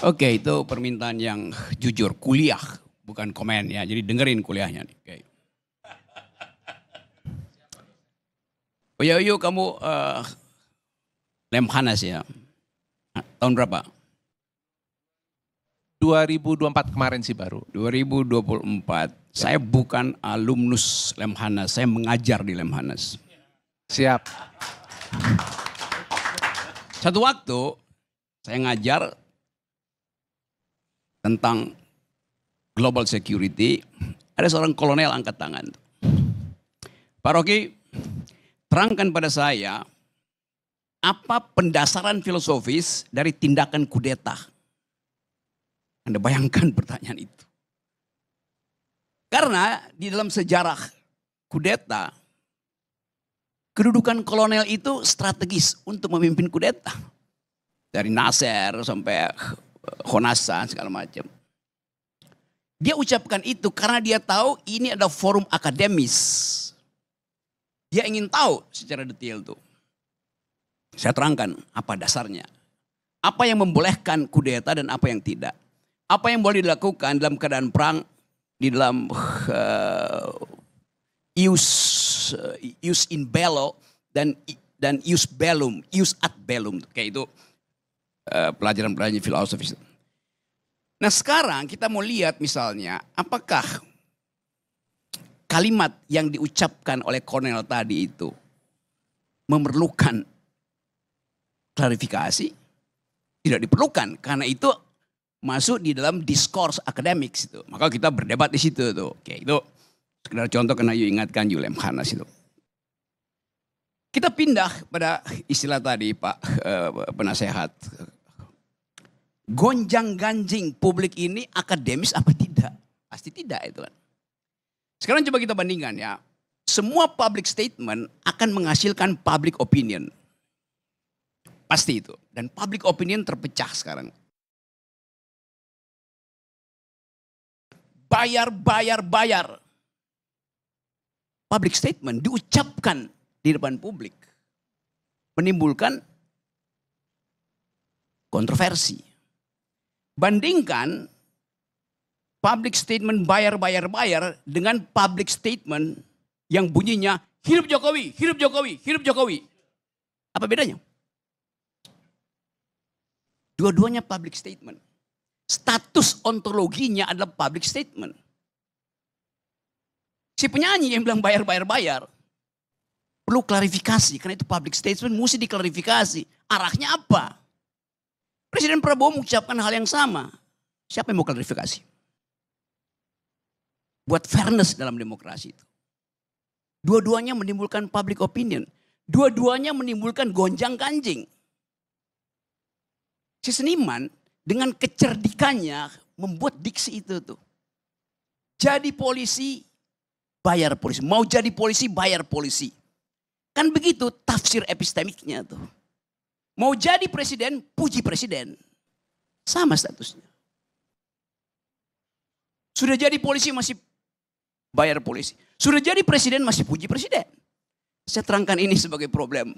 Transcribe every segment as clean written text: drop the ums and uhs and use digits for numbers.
Oke, itu permintaan yang jujur, kuliah, bukan komen ya. Jadi dengerin kuliahnya nih. Oke. Oyo, kamu Lemhanas ya. Tahun berapa? 2024 kemarin sih baru. 2024. Saya bukan alumnus Lemhanas, saya mengajar di Lemhanas. Siap. Satu waktu saya ngajar tentang global security, ada seorang kolonel angkat tangan. Pak Rocky, terangkan pada saya apa pendasaran filosofis dari tindakan kudeta. Anda bayangkan pertanyaan itu. Karena di dalam sejarah kudeta, kedudukan kolonel itu strategis untuk memimpin kudeta. Dari Nasser sampai Khorasan segala macam. Dia ucapkan itu karena dia tahu ini ada forum akademis. Dia ingin tahu secara detail tuh. Saya terangkan apa dasarnya. Apa yang membolehkan kudeta dan apa yang tidak. Apa yang boleh dilakukan dalam keadaan perang di dalam ius in bello dan ius bellum, ius ad bellum, kayak itu pelajaran-pelajaran filosofis. Nah sekarang kita mau lihat misalnya apakah kalimat yang diucapkan oleh Cornell tadi itu memerlukan klarifikasi? Tidak diperlukan karena itu masuk di dalam diskurs akademik itu. Maka kita berdebat di situ tuh. Oke, itu sekedar contoh karena you ingatkan Lemhanas itu. Kita pindah pada istilah tadi Pak penasehat. Gonjang-ganjing publik ini akademis apa tidak? Pasti tidak itu kan. Sekarang coba kita bandingkan ya. Semua public statement akan menghasilkan public opinion. Pasti itu. Dan public opinion terpecah sekarang. Bayar. Public statement diucapkan di depan publik. Menimbulkan kontroversi. Bandingkan public statement bayar dengan public statement yang bunyinya hidup Jokowi, hidup Jokowi, hidup Jokowi. Apa bedanya? Dua-duanya public statement. Status ontologinya adalah public statement. Si penyanyi yang bilang bayar. Perlu klarifikasi karena itu public statement mesti diklarifikasi. Arahnya apa? Presiden Prabowo mengucapkan hal yang sama. Siapa yang mau klarifikasi? Buat fairness dalam demokrasi itu. Dua-duanya menimbulkan public opinion. Dua-duanya menimbulkan gonjang-ganjing. Si seniman dengan kecerdikannya membuat diksi itu tuh. Jadi polisi, bayar polisi. Mau jadi polisi, bayar polisi. Kan begitu tafsir epistemiknya tuh. Mau jadi presiden, puji presiden. Sama statusnya. Sudah jadi polisi masih bayar polisi. Sudah jadi presiden masih puji presiden. Saya terangkan ini sebagai problem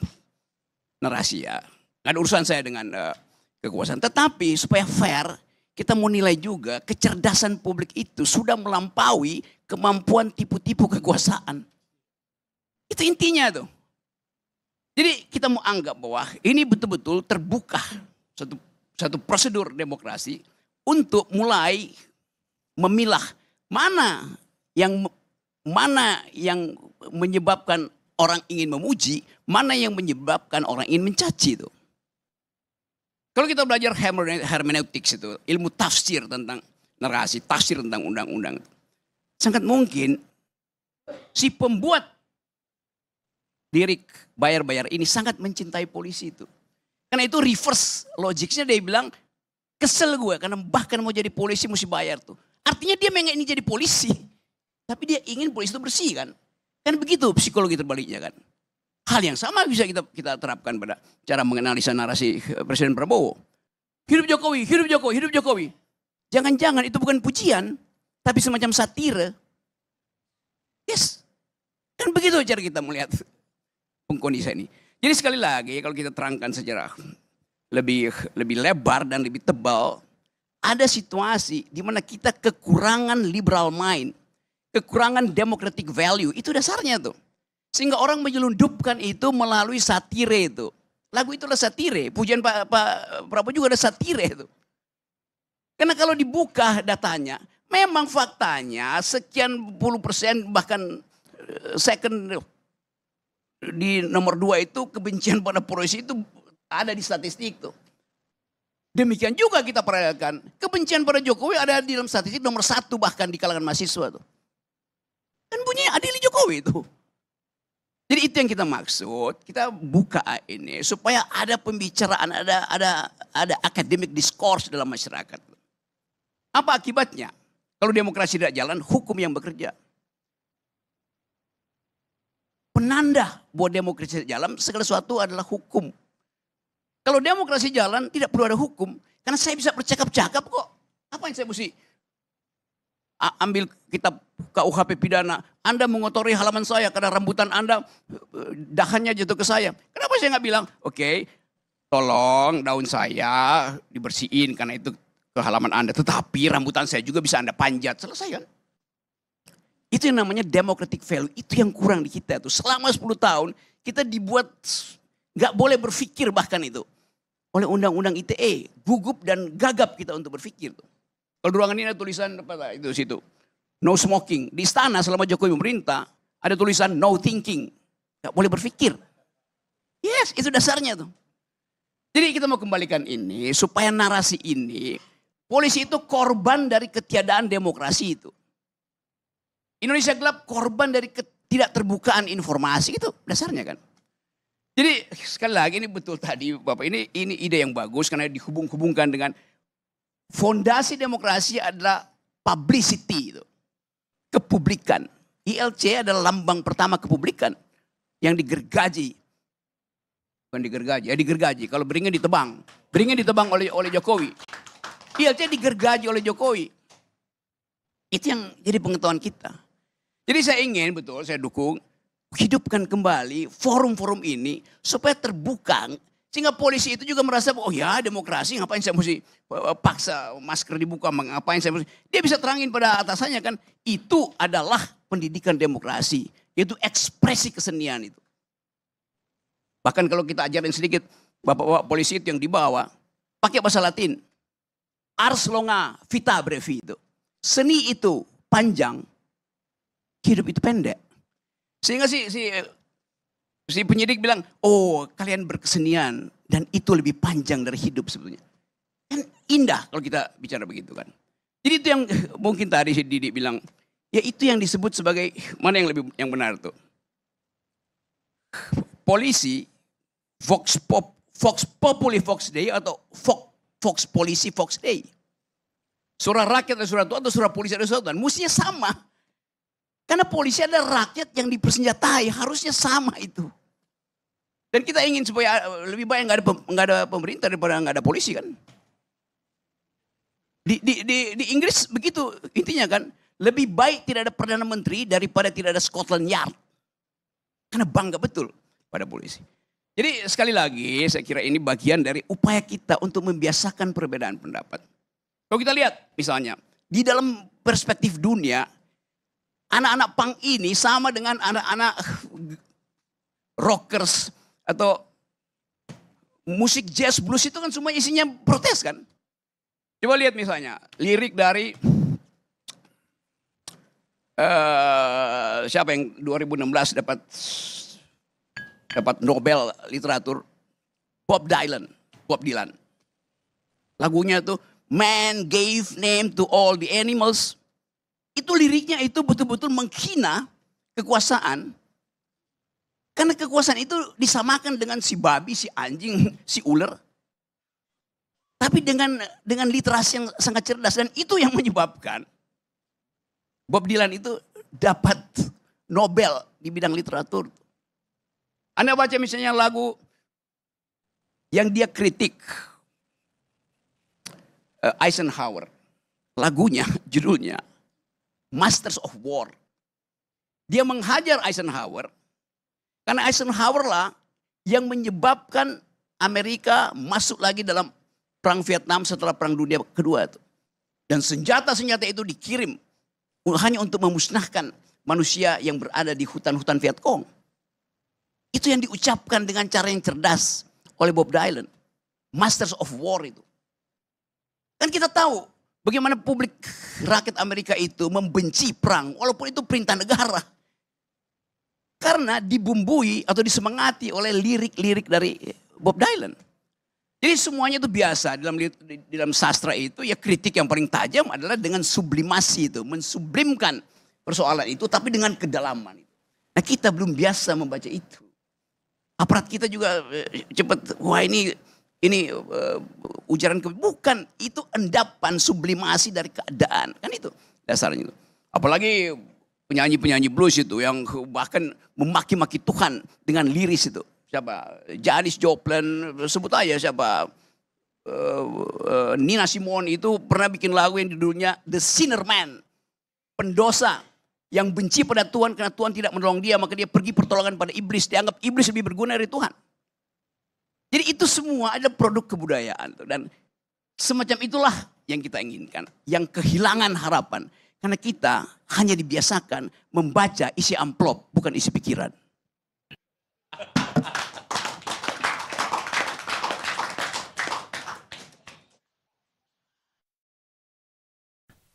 narasi ya. Nggak ada urusan saya dengan kekuasaan. Tetapi supaya fair, kita mau nilai juga kecerdasan publik itu sudah melampaui kemampuan tipu-tipu kekuasaan. Itu intinya tuh. Jadi kita mau anggap bahwa ini betul-betul terbuka satu prosedur demokrasi untuk mulai memilah mana yang menyebabkan orang ingin memuji, mana yang menyebabkan orang ingin mencaci itu. Kalau kita belajar hermeneutics itu, ilmu tafsir tentang narasi, tafsir tentang undang-undang, sangat mungkin si pembuat lirik bayar ini sangat mencintai polisi itu. Karena itu reverse logiknya dia bilang, kesel gue karena bahkan mau jadi polisi mesti bayar tuh. Artinya dia memang ingin jadi polisi. Tapi dia ingin polisi itu bersih kan. Kan begitu psikologi terbaliknya kan. Hal yang sama bisa kita terapkan pada cara menganalisa narasi Presiden Prabowo. Hidup Jokowi, hidup Jokowi, hidup Jokowi. Jangan-jangan itu bukan pujian, tapi semacam satire. Yes. Kan begitu cara kita melihat pengkondisian ini. Jadi sekali lagi kalau kita terangkan secara lebih lebar dan lebih tebal, ada situasi di mana kita kekurangan liberal mind, kekurangan democratic value, itu dasarnya tuh. Sehingga orang menyelundupkan itu melalui satire itu. Lagu itu adalah satire, pujian Pak Prabowo juga ada satire itu. Karena kalau dibuka datanya, memang faktanya sekian puluh persen bahkan second di nomor 2 itu kebencian pada polisi itu ada di statistik tuh. Demikian juga kita perhatikan kebencian pada Jokowi ada di dalam statistik nomor 1 bahkan di kalangan mahasiswa tuh. Kan bunyinya adili Jokowi itu. Jadi itu yang kita maksud, kita buka ini supaya ada pembicaraan, ada academic discourse dalam masyarakat. Apa akibatnya? Kalau demokrasi tidak jalan, hukum yang bekerja. Penanda bahwa demokrasi tidak jalan, segala sesuatu adalah hukum. Kalau demokrasi jalan, tidak perlu ada hukum. Karena saya bisa bercakap-cakap kok. Apa yang saya mesti ambil kitab KUHP pidana. Anda mengotori halaman saya karena rambutan Anda dahannya jatuh ke saya. Kenapa saya nggak bilang, oke, tolong daun saya dibersihin karena itu ke halaman Anda. Tetapi rambutan saya juga bisa Anda panjat. Selesai kan? Itu yang namanya democratic value. Itu yang kurang di kita tuh. Selama 10 tahun kita dibuat nggak boleh berpikir bahkan itu. Oleh undang-undang ITE. Gugup dan gagap kita untuk berpikir tuh. Kalau di ruangan ini ada tulisan apa itu situ. No smoking. Di istana selama Jokowi memerintah ada tulisan no thinking. Nggak boleh berpikir. Yes, itu dasarnya tuh. Jadi kita mau kembalikan ini supaya narasi ini, polisi itu korban dari ketiadaan demokrasi itu. Indonesia gelap korban dari tidak terbukaan informasi itu dasarnya kan. Jadi sekali lagi ini betul tadi Bapak ini ide yang bagus karena dihubung-hubungkan dengan fondasi demokrasi adalah publicity itu. Kepublikan. ILC adalah lambang pertama kepublikan yang digergaji. Bukan digergaji, digergaji. Kalau beringin ditebang. Beringin ditebang oleh Jokowi. ILC digergaji oleh Jokowi. Itu yang jadi pengetahuan kita. Jadi saya ingin betul, saya dukung. Hidupkan kembali forum-forum ini supaya terbuka. Sehingga polisi itu juga merasa, oh ya demokrasi ngapain saya mesti paksa masker dibuka, ngapain saya mesti. Dia bisa terangin pada atasannya kan, itu adalah pendidikan demokrasi. Yaitu ekspresi kesenian itu. Bahkan kalau kita ajarin sedikit, bapak-bapak polisi itu yang dibawa, pakai bahasa Latin. Ars longa vita brevi itu. Seni itu panjang, hidup itu pendek. Sehingga si penyidik bilang, oh kalian berkesenian dan itu lebih panjang dari hidup sebetulnya. Kan indah kalau kita bicara begitu kan. Jadi itu yang mungkin tadi si Didik bilang, ya itu yang disebut sebagai, mana yang benar tuh. Polisi, Vox Populi Vox Dei atau Vox Polisi Vox Dei. Suara rakyat ada suara Tuhan atau suara polisi ada suara Tuhan. Mestinya sama. Karena polisi ada rakyat yang dipersenjatai, harusnya sama itu. Dan kita ingin supaya lebih baik nggak ada pemerintah daripada nggak ada polisi kan. Di Inggris begitu intinya kan, lebih baik tidak ada perdana menteri daripada tidak ada Scotland Yard. Karena bangga betul pada polisi. Jadi sekali lagi saya kira ini bagian dari upaya kita untuk membiasakan perbedaan pendapat. Kalau kita lihat misalnya di dalam perspektif dunia, anak-anak punk ini sama dengan anak-anak rockers atau musik jazz blues itu kan semua isinya protes kan. Coba lihat misalnya lirik dari siapa yang 2016 dapat Nobel literatur, Bob Dylan. Lagunya tuh Man Gave Name to All the Animals. Itu liriknya itu betul-betul menghina kekuasaan. Karena kekuasaan itu disamakan dengan si babi, si anjing, si ular. Tapi dengan literasi yang sangat cerdas. Dan itu yang menyebabkan Bob Dylan itu dapat Nobel di bidang literatur. Anda baca misalnya lagu yang dia kritik Eisenhower. Lagunya, judulnya Masters of War. Dia menghajar Eisenhower karena Eisenhower lah yang menyebabkan Amerika masuk lagi dalam perang Vietnam setelah perang dunia kedua itu. Dan senjata-senjata itu dikirim hanya untuk memusnahkan manusia yang berada di hutan-hutan Vietcong. Itu yang diucapkan dengan cara yang cerdas oleh Bob Dylan. Masters of War itu. Kan kita tahu bagaimana publik rakyat Amerika itu membenci perang walaupun itu perintah negara. Karena dibumbui atau disemangati oleh lirik-lirik dari Bob Dylan. Jadi semuanya itu biasa dalam sastra itu ya kritik yang paling tajam adalah dengan sublimasi itu. Mensublimkan persoalan itu tapi dengan kedalaman. Nah kita belum biasa membaca itu. Aparat kita juga cepat, wah ini ujaran bukan, itu endapan sublimasi dari keadaan. Kan itu dasarnya itu. Apalagi penyanyi-penyanyi blues itu yang bahkan memaki-maki Tuhan dengan liris itu. Siapa? Janis Joplin, sebut aja siapa. Nina Simone itu pernah bikin lagu yang judulnya The Sinner Man. Pendosa yang benci pada Tuhan karena Tuhan tidak menolong dia, maka dia pergi pertolongan pada iblis. Dianggap iblis lebih berguna dari Tuhan. Jadi itu semua ada produk kebudayaan. Dan semacam itulah yang kita inginkan. Yang kehilangan harapan. Karena kita hanya dibiasakan membaca isi amplop, bukan isi pikiran.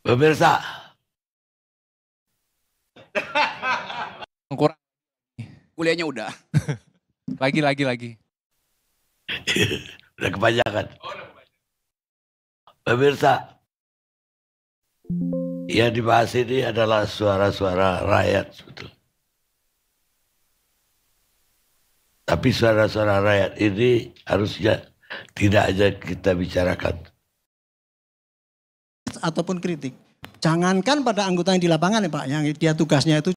Pemirsa, Kurang. Kuliahnya udah. Lagi. udah kebanyakan. Pemirsa, yang dibahas ini adalah suara-suara rakyat sebetulnya. Tapi suara-suara rakyat ini harusnya tidak aja kita bicarakan. Ataupun kritik. Jangankan pada anggota yang di lapangan ya Pak, yang dia tugasnya itu